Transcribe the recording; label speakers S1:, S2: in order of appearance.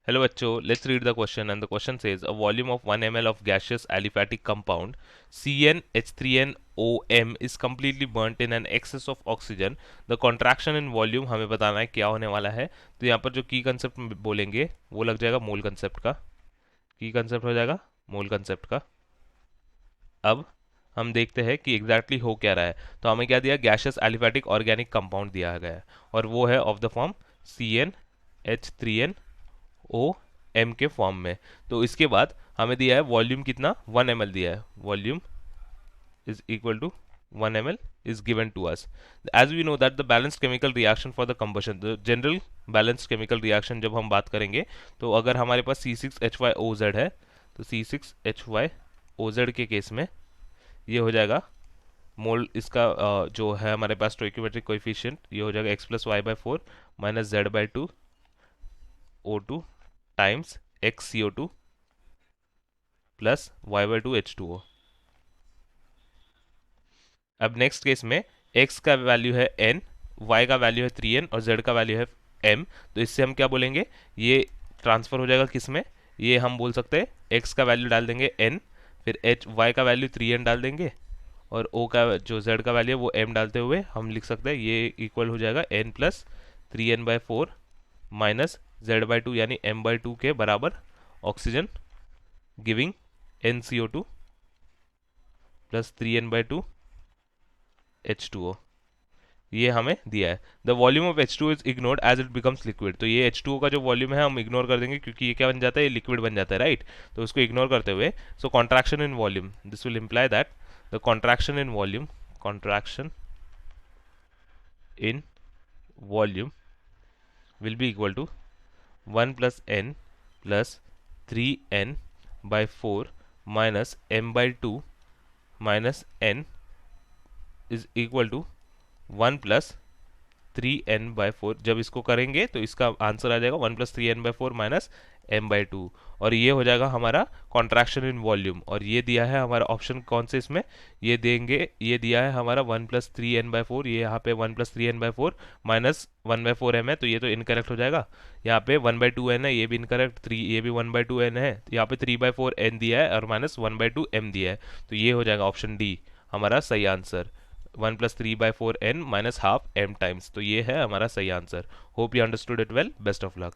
S1: Hello बच्चों, let's read the question and the question says a volume of 1 ml of gaseous aliphatic compound CnH3nOm is completely burnt in an excess of oxygen. The contraction in volume हमें बताना है क्या होने वाला है. तो यहाँ पर जो की कंसेप्ट बोलेंगे वो लग जाएगा मोल कंसेप्ट का. की कंसेप्ट हो जाएगा मोल कंसेप्ट का. अब हम देखते हैं कि एग्जैक्टली हो क्या रहा है. तो हमें क्या दिया, गैशियस एलिफेटिक ऑर्गेनिक कंपाउंड दिया गया है और वो है of the form CnH3n O M के फॉर्म में. तो इसके बाद हमें दिया है वॉल्यूम कितना, 1 ml दिया है. Volume is equal to 1 ml is given to us. As we know that the balanced chemical reaction for the combustion, the general balanced chemical reaction जब हम बात करेंगे तो अगर हमारे पास C6HYOZ है तो C6HYOZ के केस में ये हो जाएगा मोल इसका जो है हमारे पास स्टोइकियोमेट्रिक कोएफिशिएंट ये हो जाएगा x+y/4 minus z/2 O2 times XCO2 plus y/2 H2O. अब नेक्स्ट केस में x का वैल्यू है n, y का वैल्यू है 3n और z का वैल्यू है m. तो इससे हम क्या बोलेंगे, ये ट्रांसफर हो जाएगा किस में, ये हम बोल सकते हैं x का वैल्यू डाल देंगे n, फिर y का वैल्यू 3n डाल देंगे और o का जो z का वैल्यू है वो m डालते हुए हम लिख सकते हैं ये इक्वल हो जाएगा n plus 3n/4 minus z/2 यानी m/2 के बराबर oxygen giving NCO2 plus 3n/2 H2O. ये हमें दिया है. The volume of H2O is ignored as it becomes liquid. तो ये H2O का जो वॉल्यूम है हम इग्नोर कर देंगे क्योंकि ये क्या बन जाता है, ये लिक्विड बन जाता है, राइट. तो उसको इग्नोर करते हुए so contraction in volume, this will imply that the contraction in volume will be equal to 1 plus n plus 3n/4 minus m/2 minus n is equal to 1 plus 3n/4. जब इसको करेंगे तो इसका answer आ जाएगा 1 plus 3n/4 minus m/2 और ये हो जाएगा हमारा कॉन्ट्रैक्शन इन वॉल्यूम. और ये दिया है हमारा ऑप्शन कौन से इसमें, ये देंगे, ये दिया है हमारा 1 प्लस 3n/4, ये यहाँ पे 1 प्लस 3n/4 माइनस 1/4 m है तो ये तो इनकरेक्ट हो जाएगा. यहाँ पे 1/2n है, ये भी इनकरेक्ट, 3 ये भी 1/2n है, यहाँ पे 3/4n दिया है और माइनस 1/2m दिया है. तो ये हो जाएगा ऑप्शन डी हमारा सही answer. 1 plus 3/4n minus half m times. तो ये है हमारा सही answer. Hope you understood it well. Best of luck.